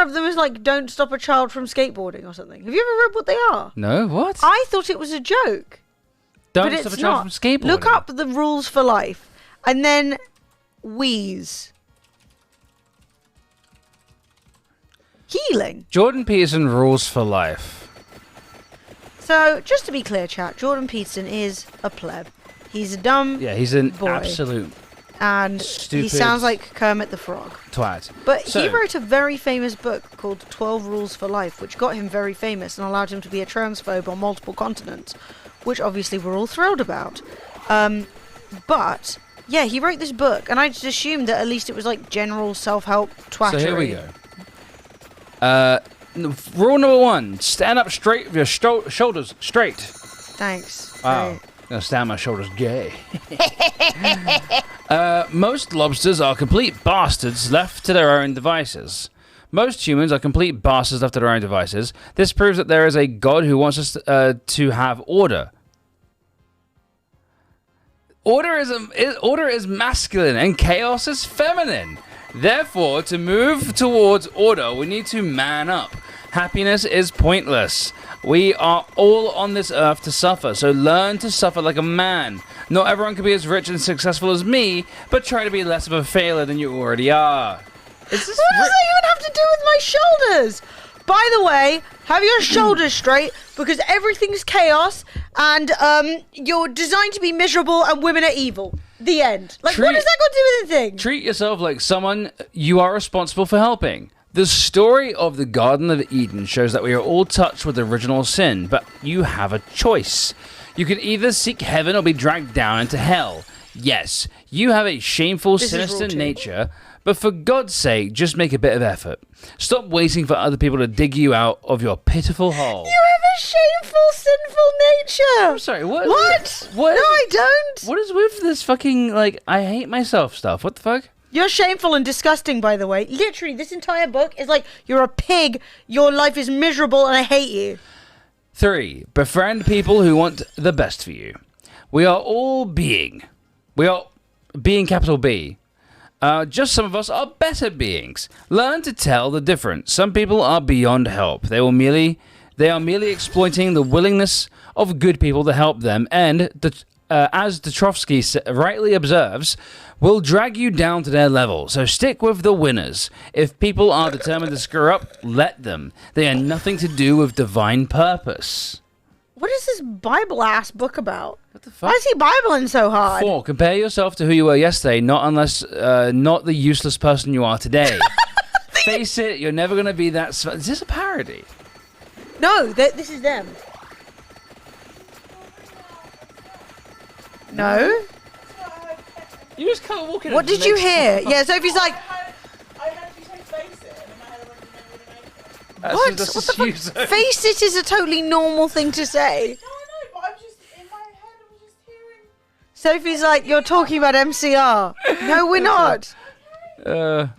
describe them as like don't stop a child from skateboarding or something. Have you ever read what they are? No, what? I thought it was a joke. Don't but stop a it's child not. from skateboarding. Look up the rules for life and then wheeze. Healing. Jordan Peterson rules for life. So, just to be clear, chat, Jordan Peterson is a pleb. He's a dumb he's an boy. absolute And stupid he sounds like Kermit the Frog. twat. But he wrote a very famous book called 12 Rules for Life, which got him very famous and allowed him to be a transphobe on multiple continents, which obviously we're all thrilled about. But, yeah, he wrote this book, and I just assumed that at least it was like general self-help twattery. So here we go. Rule number 1, stand up straight with your shoulders straight. Thanks. Wow. Great. Gonna stand my shoulders gay. Most lobsters are complete bastards left to their own devices. Most humans are complete bastards left to their own devices. This proves that there is a God who wants us to have order. Order is masculine and chaos is feminine. Therefore, to move towards order, we need to man up. Happiness is pointless. We are all on this earth to suffer, so learn to suffer like a man. Not everyone can be as rich and successful as me, but try to be less of a failure than you already are. What does that even have to do with my shoulders? By the way, have your shoulders straight, because everything's chaos, and you're designed to be miserable, and women are evil. The end. Like, what does that got to do with anything? Treat yourself like someone you are responsible for helping. The story of the Garden of Eden shows that we are all touched with original sin, but you have a choice. You can either seek heaven or be dragged down into hell. Yes, you have a shameful, sinister nature, but for God's sake, just make a bit of effort. Stop waiting for other people to dig you out of your pitiful hole. You have a shameful, sinful nature. I'm sorry, what? No, I don't. What is with this fucking, like, I hate myself stuff? What the fuck? You're shameful and disgusting, by the way. Literally, this entire book is like, you're a pig, your life is miserable, and I hate you. 3. Befriend people who want the best for you. We are all being. We are being capital B. Just some of us are better beings. Learn to tell the difference. Some people are beyond help. They are merely exploiting the willingness of good people to help them, and as Dotrovsky rightly observes, will drag you down to their level. So stick with the winners. If people are determined to screw up, let them. They are nothing to do with divine purpose. What is this Bible-ass book about? What the fuck? Why is he Bibling so hard? 4. Compare yourself to who you were yesterday, not the useless person you are today. Face it, you're never going to be that... Is this a parody? No, this is them. No? You just can't walk in. What did you hear? Yeah, Sophie's like... I heard you say face it, and in my head I went, remember to make it. What? What the fuck? Face it is a totally normal thing to say. No, I know, but I'm just, in my head I was just hearing... Sophie's like, you're talking about MCR. No, we're not. It's a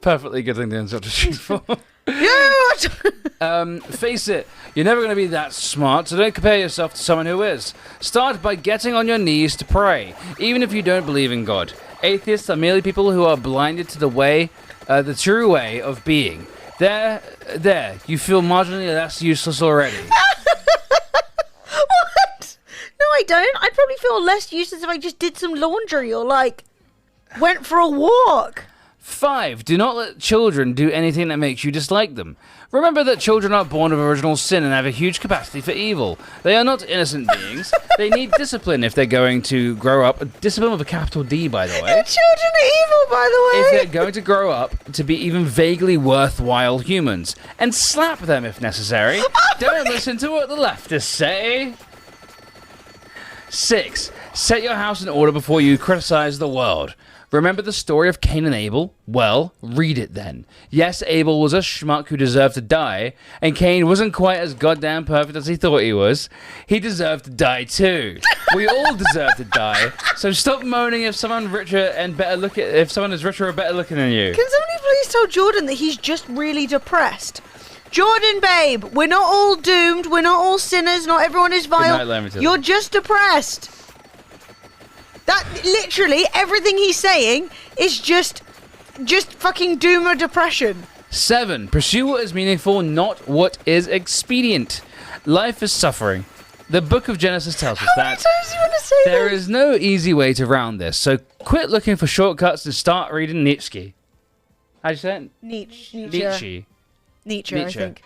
perfectly good thing to interrupt a shoot for. Face it, you're never going to be that smart, so don't compare yourself to someone who is. Start by getting on your knees to pray, even if you don't believe in God. Atheists are merely people who are blinded to the true way of being. There, you feel marginally less useless already. What? No, I don't. I'd probably feel less useless if I just did some laundry or, like, went for a walk. 5. Do not let children do anything that makes you dislike them. Remember that children are born of original sin and have a huge capacity for evil. They are not innocent beings. They need discipline if they're going to grow up. Discipline with a capital D, by the way. Your children are evil, by the way. If they're going to grow up to be even vaguely worthwhile humans. And slap them if necessary. Don't listen to what the leftists say. 6. Set your house in order before you criticize the world. Remember the story of Cain and Abel? Well, read it then. Yes, Abel was a schmuck who deserved to die, and Cain wasn't quite as goddamn perfect as he thought he was. He deserved to die too. We all deserve to die. So stop moaning if someone richer and better look at if someone is richer or better looking than you. Can somebody please tell Jordan that he's just really depressed? Jordan, babe, we're not all doomed. We're not all sinners. Not everyone is vile. You're just depressed. That literally everything he's saying is just fucking doom or depression. 7. Pursue what is meaningful, not what is expedient. Life is suffering. The book of Genesis tells us that times do you want to say there this? is no easy way to round this, so quit looking for shortcuts and start reading Nietzsche. How'd you say it? Nietzsche, I think.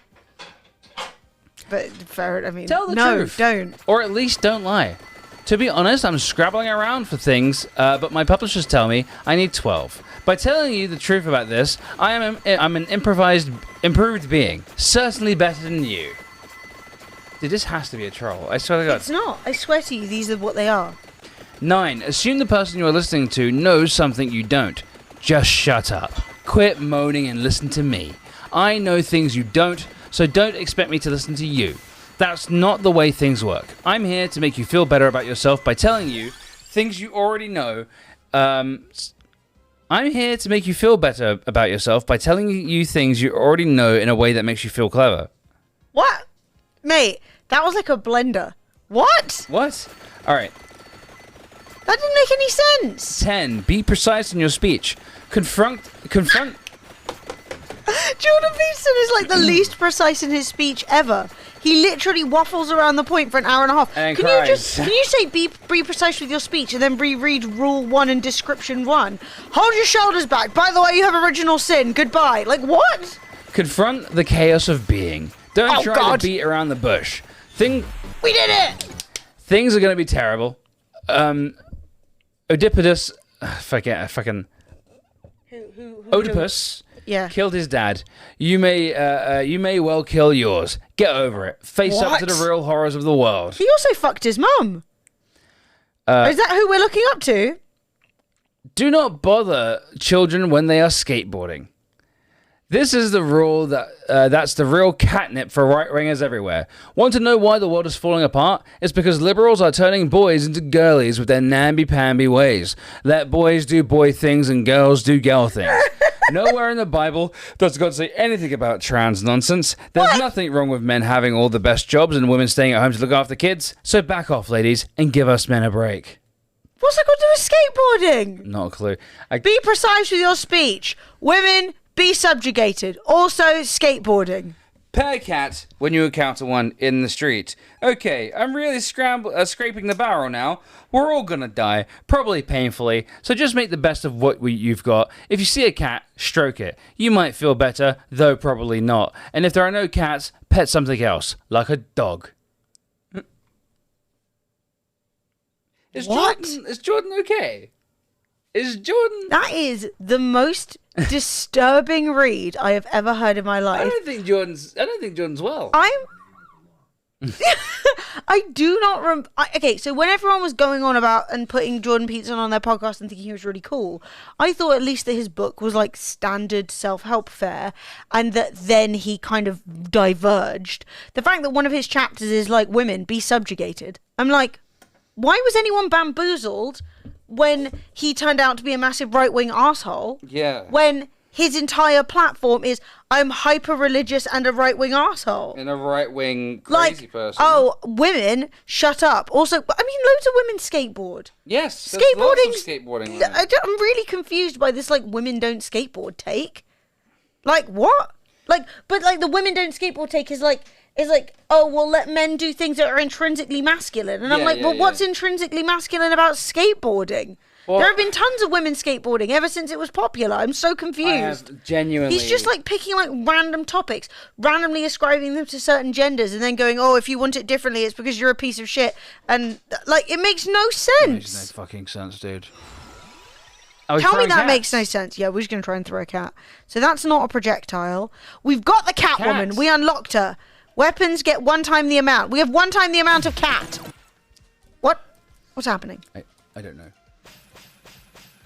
But fair, I mean, Tell the no, truth. don't. Or at least don't lie. To be honest, I'm scrabbling around for things, but my publishers tell me I need 12. By telling you the truth about this, I'm an improved being, certainly better than you. Dude, this has to be a troll. I swear to God. It's not. I swear to you, these are what they are. 9. Assume the person you are listening to knows something you don't. Just shut up. Quit moaning and listen to me. I know things you don't, so don't expect me to listen to you. That's not the way things work. I'm here to make you feel better about yourself by telling you things you already know. I'm here to make you feel better about yourself by telling you things you already know in a way that makes you feel clever. What? Mate, that was like a blender. What? What? All right. That didn't make any sense. 10. Be precise in your speech. Confront. Jordan Peterson is like the least precise in his speech ever. He literally waffles around the point for an hour and a half. And can cries. you say be precise with your speech and then reread rule 1 and description 1? Hold your shoulders back. By the way, you have original sin. Goodbye. Like what? Confront the chaos of being. Don't Oh, try God. to beat around the bush. We did it. Things are going to be terrible. Oedipus, fucking Who Oedipus Yeah. killed his dad. You may well kill yours. Get over it. Face up to What? the real horrors of the world. He also fucked his mum. Is that who we're looking up to? Do not bother children when they are skateboarding. This is the rule that's the real catnip for right-wingers everywhere. Want to know why the world is falling apart? It's because liberals are turning boys into girlies with their namby-pamby ways. Let boys do boy things and girls do girl things. Nowhere in the Bible does God say anything about trans nonsense. There's nothing wrong with men having all the best jobs and women staying at home to look after kids. So back off, ladies, and give us men a break. What's that got to do with skateboarding? Not a clue. Be precise with your speech. Women, be subjugated. Also, skateboarding. Pet a cat when you encounter one in the street. Okay, I'm really scraping the barrel now. We're all gonna die, probably painfully, so just make the best of what you've got. If you see a cat, stroke it. You might feel better, though probably not. And if there are no cats, pet something else, like a dog. What? Is Jordan okay? Is Jordan... That is the most disturbing read I have ever heard in my I life. don't think Jordan's well. I do not okay, so when everyone was going on about and putting Jordan Peterson on their podcast and thinking he was really cool, I thought at least that his book was like standard self-help fare and that then he kind of diverged. The fact that one of his chapters is like, women, be subjugated. I'm like, why was anyone bamboozled when he turned out to be a massive right-wing asshole? Yeah. When his entire platform is, I'm hyper-religious and a right-wing asshole. And a right-wing crazy person. Oh, women, shut up. Also, I mean, loads of women skateboard. Yes. There's Skateboarding. lots of skateboarding women. I'm really confused by this, like, women don't skateboard take. Like, what? Like, but, like, the women don't skateboard take is like, oh, well, let men do things that are intrinsically masculine. And I'm like, well, what's intrinsically masculine about skateboarding? Well, there have been tons of women skateboarding ever since it was popular. I'm so confused. I have genuinely... He's just like picking like random topics, randomly ascribing them to certain genders, and then going, "Oh, if you want it differently, it's because you're a piece of shit." And like, it makes no sense. It makes no fucking sense, dude. Tell me that makes no sense. Yeah, we're just gonna try and throw a cat. So that's not a projectile. We've got the Catwoman. We unlocked her. Weapons get 1 time the amount. We have 1 time the amount of cat. What? What's happening? I don't know.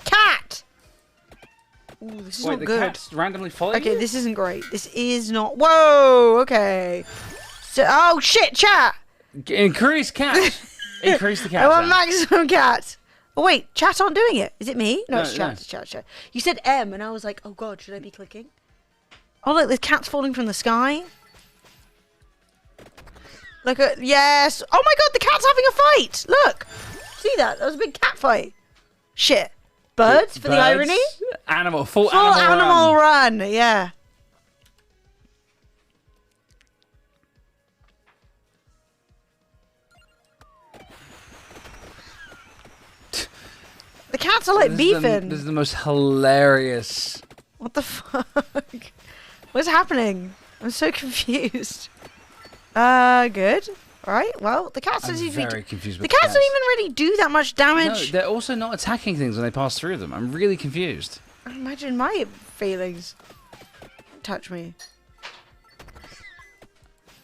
Cat! Ooh, this is not the good. cat's randomly following Okay, you? this isn't great. This is not... Whoa, okay. So, oh, shit, chat! Increase cat. Increase the cat. I want sound. maximum cat. Oh, wait, chat aren't doing it. Is it me? No, No, it's chat, no. it's chat, chat. You said M, and I was like, oh, God, should I be clicking? Oh, look, the cat's falling from the sky. Look at... Yes! Oh, my God, the cat's having a fight! Look! See that? That was a big cat fight. Shit. Birds, for the irony? Full animal Animal run, yeah. cats are like beefing. This is the most hilarious. What the fuck? What's happening? I'm so confused. Good. Alright, well, the cats I'm don't even very confused the with cats don't even really do that much No, damage. they're also not attacking things when they pass through them. I'm really confused. Imagine my feelings. Don't touch me.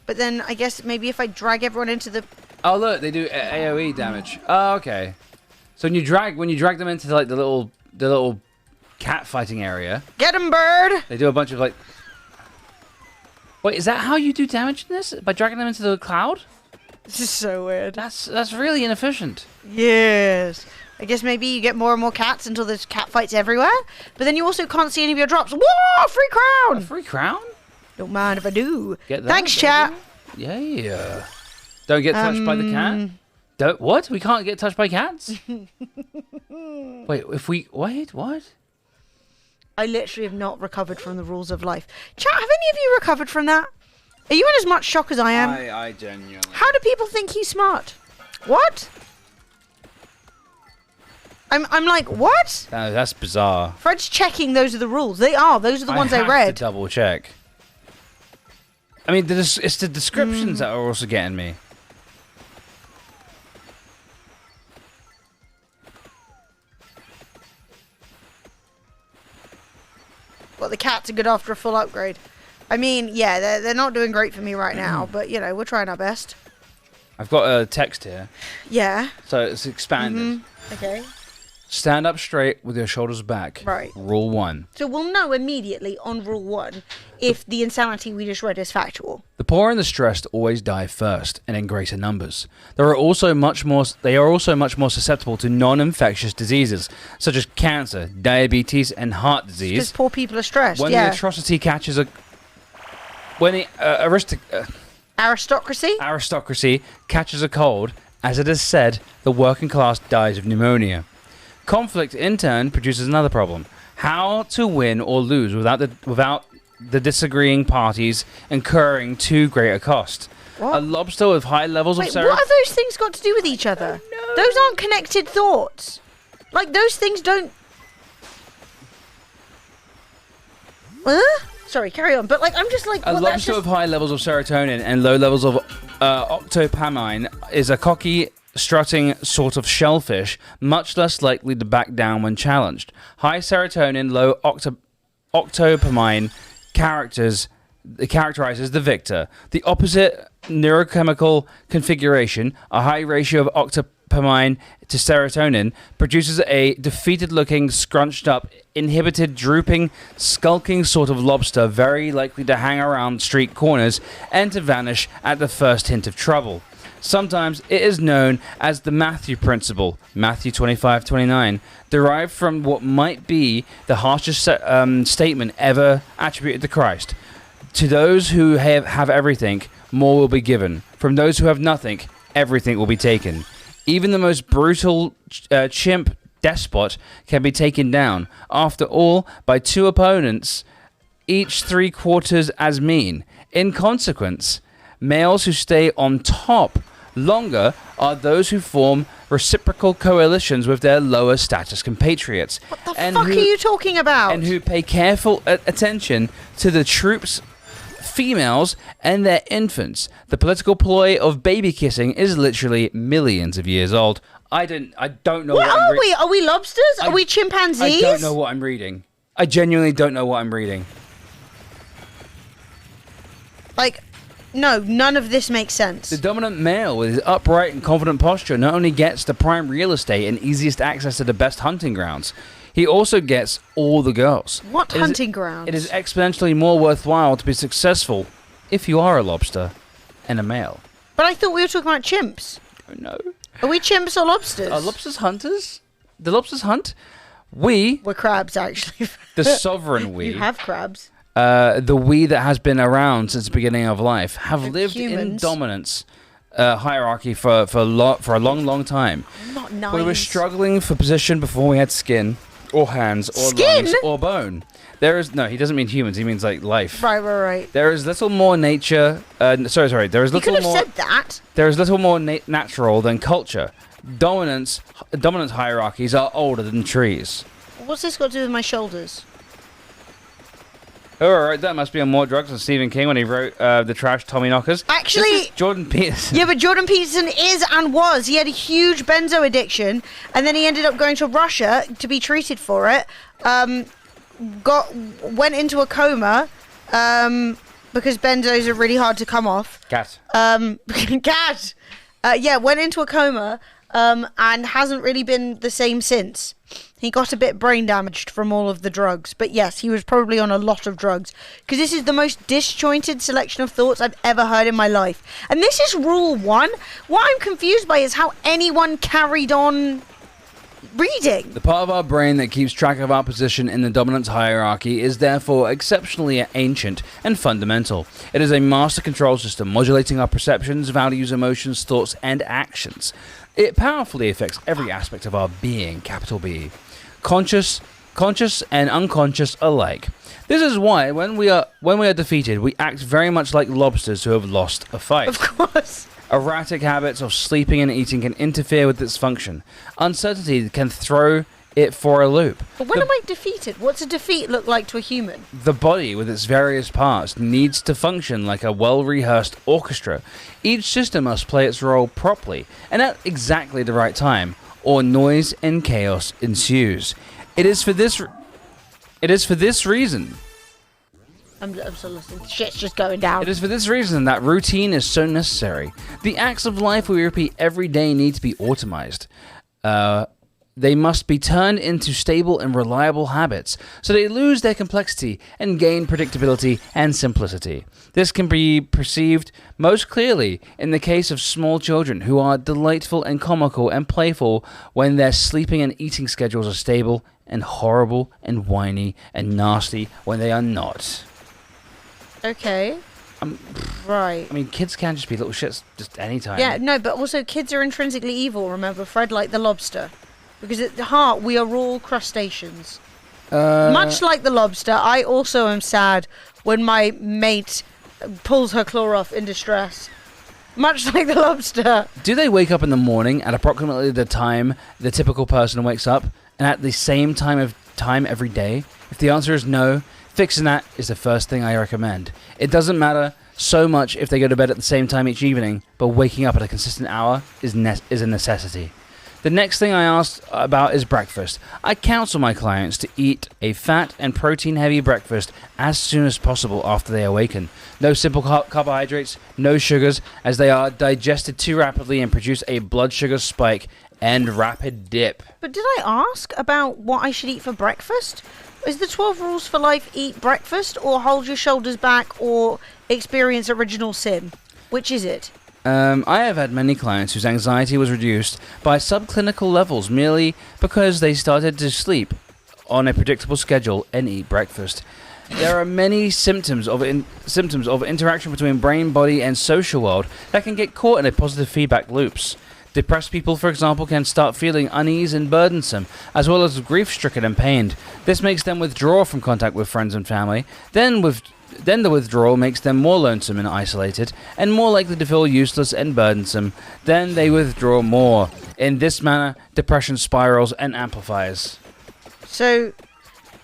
But then I guess maybe if I drag everyone into the Oh look, they do AOE damage. Oh, okay. So when you drag them into like the little cat fighting area, get 'em, bird. they do a bunch of like. Wait, is that how you do damage in this? By dragging them into the cloud? This is so weird. That's really inefficient. Yes. I guess maybe you get more and more cats until there's cat fights everywhere. But then you also can't see any of your drops. Whoa! Free A crown! free crown? Don't mind if I do. Get that, Thanks, baby. chat. Yeah. Don't get touched by the cat. Don't what? We can't get touched by cats? Wait, if we wait, what? I literally have not recovered from the rules of life. Chat, have any of you recovered from that? Are you in as much shock as I am? I genuinely. How do people think he's smart? What? I'm like, what? No, that's bizarre. Fred's checking those are the rules. They are. Those are the ones I have read. to double check. I mean, it's the descriptions that are also getting me. Well, the cats are good after a full upgrade. I mean, yeah, they're not doing great for me right now, but, you know, we're trying our best. I've got a text here, Yeah. so it's expanded. Okay. Stand up straight with your shoulders back. Right. Rule 1. So we'll know immediately on rule 1 if the insanity we just read is factual. The poor and the stressed always die first, and in greater numbers. They are also much more susceptible to non-infectious diseases, such as cancer, diabetes, and heart Because disease. poor people are stressed. When yeah. the atrocity catches a... When the aristocracy catches a cold, as it is said, the working class dies of pneumonia. Conflict, in turn, produces another problem. How to win or lose without the disagreeing parties incurring too great a cost. What? A lobster with high levels Wait, of what have those things got to do with each other? Those aren't connected thoughts. Like, those things don't... Sorry, carry on. But, like, I'm just like... A well, that's lobster just... with high levels of serotonin and low levels of octopamine is a cocky, strutting sort of shellfish, much less likely to back down when challenged. High serotonin, low octopamine characterizes the victor. The opposite neurochemical configuration, a high ratio of octopamine to serotonin, produces a defeated-looking, scrunched-up, inhibited, drooping, skulking sort of lobster, very likely to hang around street corners and to vanish at the first hint of trouble. Sometimes it is known as the Matthew principle, Matthew 25:29, derived from what might be the harshest statement ever attributed to Christ. To those who have everything, more will be given. From those who have nothing, everything will be taken. Even the most brutal chimp despot can be taken down, after all, by two opponents, each 3/4 as mean. In consequence, males who stay on top longer are those who form reciprocal coalitions with their lower status compatriots. What the fuck are you talking about? And who pay careful attention to the troops' females and their infants. The political ploy of baby kissing is literally millions of years old. I don't know What what are we? Are we lobsters? Are we I chimpanzees? don't know what I'm reading. I genuinely don't know what I'm reading. Like, no, none of this makes sense. The dominant male with his upright and confident posture not only gets the prime real estate and easiest access to the best hunting grounds, he also gets all the girls. What hunting grounds? It is exponentially more worthwhile to be successful if you are a lobster and a male. But I thought we were talking about chimps. Oh no. Are we chimps or lobsters? Are lobsters hunters? The lobsters hunt? We're crabs, actually. the sovereign we. You have crabs. The we that has been around since the beginning of life have Like lived in humans. dominance hierarchy for a long time. Not nice. We were struggling for position before we had skin, or hands, or Skin? lungs, or bone. There is no. He doesn't mean humans. He means like life. Right. There is little more nature. Sorry. There is You could little have more. said that. There is little more natural than culture. Dominance hierarchies are older than trees. What's this got to do with my shoulders? Oh, all right, that must be on More Drugs than Stephen King when he wrote The Trash Tommyknockers. Actually, this is Jordan Peterson. Yeah, but Jordan Peterson is and was. He had a huge benzo addiction, and then he ended up going to Russia to be treated for it. Went into a coma because benzos are really hard to come off. Cat. Cat. Went into a coma and hasn't really been the same since. He got a bit brain damaged from all of the drugs. But yes, he was probably on a lot of drugs. Because this is the most disjointed selection of thoughts I've ever heard in my life. And this is rule 1. What I'm confused by is how anyone carried on reading. The part of our brain that keeps track of our position in the dominance hierarchy is therefore exceptionally ancient and fundamental. It is a master control system modulating our perceptions, values, emotions, thoughts, and actions. It powerfully affects every aspect of our being, capital B. Conscious and unconscious alike. This is why when we are defeated, we act very much like lobsters who have lost a fight. Of course. Erratic habits of sleeping and eating can interfere with its function. Uncertainty can throw it for a loop. But when am I defeated? What's a defeat look like to a human? The body, with its various parts, needs to function like a well-rehearsed orchestra. Each system must play its role properly and at exactly the right time, or noise and chaos ensues. It is for this reason. I'm so listening. Shit's just going down. It is for this reason that routine is so necessary. The acts of life we repeat every day need to be automized. They must be turned into stable and reliable habits, so they lose their complexity and gain predictability and simplicity. This can be perceived most clearly in the case of small children who are delightful and comical and playful when their sleeping and eating schedules are stable, and horrible and whiny and nasty when they are not. Okay. Right. I mean, kids can just be little shits just anytime. Yeah, no, but also kids are intrinsically evil, remember, Fred, like the lobster. Because at the heart, we are all crustaceans. Much like the lobster, I also am sad when my mate pulls her claw off in distress. Much like the lobster. Do they wake up in the morning at approximately the time the typical person wakes up, and at the same time every day? If the answer is no, fixing that is the first thing I recommend. It doesn't matter so much if they go to bed at the same time each evening, but waking up at a consistent hour is a necessity. The next thing I ask about is breakfast. I counsel my clients to eat a fat and protein-heavy breakfast as soon as possible after they awaken. No simple carbohydrates, no sugars, as they are digested too rapidly and produce a blood sugar spike and rapid dip. But did I ask about what I should eat for breakfast? Is the 12 rules for life eat breakfast, or hold your shoulders back, or experience original sin? Which is it? I have had many clients whose anxiety was reduced by subclinical levels merely because they started to sleep on a predictable schedule and eat breakfast. There are many symptoms of interaction between brain, body, and social world that can get caught in a positive feedback loops. Depressed people, for example, can start feeling unease and burdensome, as well as grief-stricken and pained. This makes them withdraw from contact with friends and family. Then the withdrawal makes them more lonesome and isolated, and more likely to feel useless and burdensome. Then they withdraw more. In this manner, depression spirals and amplifies. So,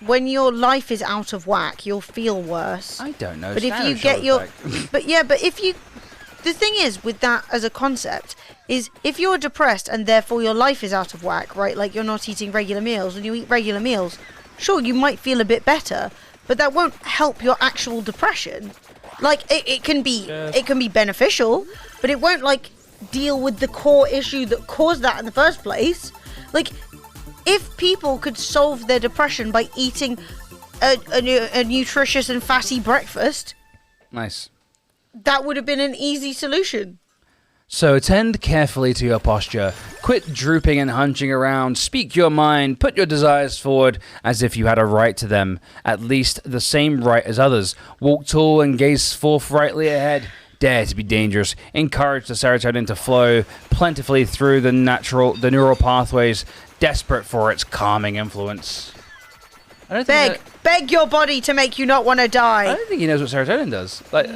when your life is out of whack, you'll feel worse. I don't know. But if you get your... but if you... The thing is, with that as a concept, is if you're depressed and therefore your life is out of whack, right? Like you're not eating regular meals and you eat regular meals, sure, you might feel a bit better, but that won't help your actual depression. Like, it can be beneficial, but it won't, like, deal with the core issue that caused that in the first place. Like, if people could solve their depression by eating a nutritious and fatty breakfast... Nice. That would have been an easy solution. So attend carefully to your posture. Quit drooping and hunching around. Speak your mind. Put your desires forward as if you had a right to them, at least the same right as others. Walk tall and gaze forthrightly ahead. Dare to be dangerous. Encourage the serotonin to flow plentifully through the neural pathways, desperate for its calming influence. Beg your body to make you not want to die. I don't think he knows what serotonin does. Like.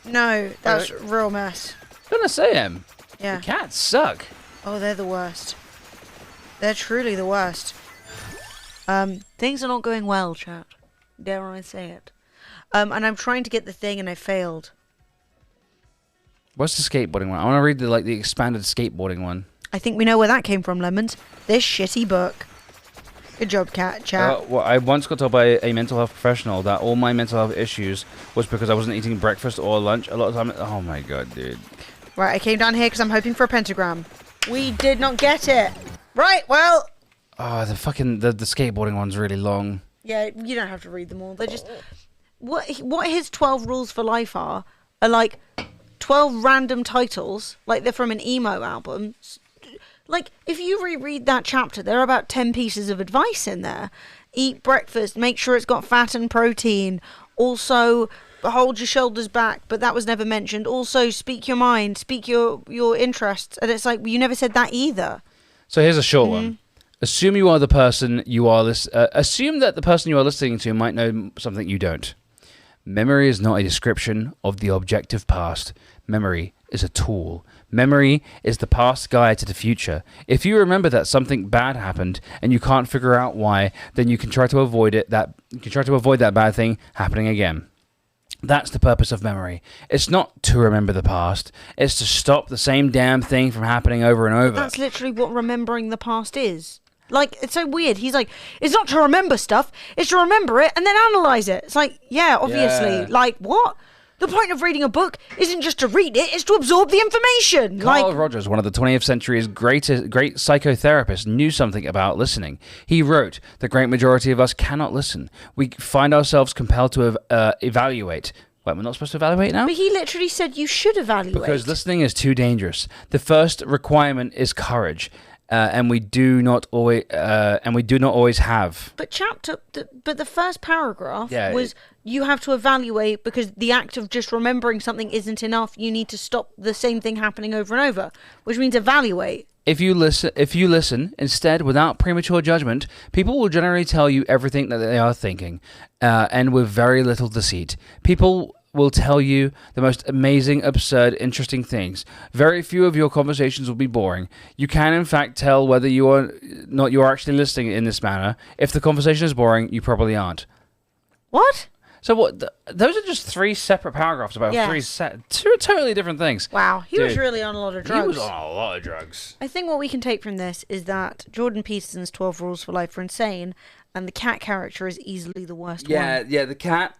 No, that's real mess. I'm gonna say him. Yeah. The cats suck. Oh, they're the worst. They're truly the worst. Things are not going well, chat. Dare I say it? And I'm trying to get the thing, and I failed. What's the skateboarding one? I want to read the expanded skateboarding one. I think we know where that came from, Lemons. This shitty book. Good job, chat. Well, I once got told by a mental health professional that all my mental health issues was because I wasn't eating breakfast or lunch a lot of time. Oh my god, dude. Right, I came down here because I'm hoping for a pentagram. We did not get it. Right, well. Oh, the skateboarding one's really long. Yeah, you don't have to read them all. They're just what his 12 rules for life are like 12 random titles, like they're from an emo album. Like, if you reread that chapter, there are about 10 pieces of advice in there. Eat breakfast, make sure it's got fat and protein. Also, hold your shoulders back, but that was never mentioned. Also, speak your mind, speak your interests. And it's like, you never said that either. So here's a short one. Assume you are the person you are. Assume that the person you are listening to might know something you don't. Memory is not a description of the objective past. Memory is a tool. Memory is the past guide to the future. If you remember that something bad happened and you can't figure out why, then you can try to avoid that bad thing happening again. That's the purpose of memory. It's not to remember the past. It's to stop the same damn thing from happening over and over. But that's literally what remembering the past is. Like, it's so weird. He's like, it's not to remember stuff. It's to remember it and then analyze it. It's like, yeah, obviously. Yeah. Like, what? The point of reading a book isn't just to read it, it's to absorb the information. Carl Rogers, one of the 20th century's great psychotherapists, knew something about listening. He wrote, "The great majority of us cannot listen. We find ourselves compelled to evaluate." Wait, we're not supposed to evaluate now? But he literally said you should evaluate. Because listening is too dangerous. The first requirement is courage. And we do not always have. But the first paragraph was you have to evaluate because the act of just remembering something isn't enough. You need to stop the same thing happening over and over, which means evaluate. If you listen instead without premature judgment, people will generally tell you everything that they are thinking, and with very little deceit. People will tell you the most amazing, absurd, interesting things. Very few of your conversations will be boring. You can, in fact, tell whether you are actually listening in this manner. If the conversation is boring, you probably aren't. What? So what? Those are just three separate paragraphs about two totally different things. Wow, he was really on a lot of drugs. He was on a lot of drugs. I think what we can take from this is that Jordan Peterson's 12 Rules for Life are insane, and the cat character is easily the worst one. Yeah, the cat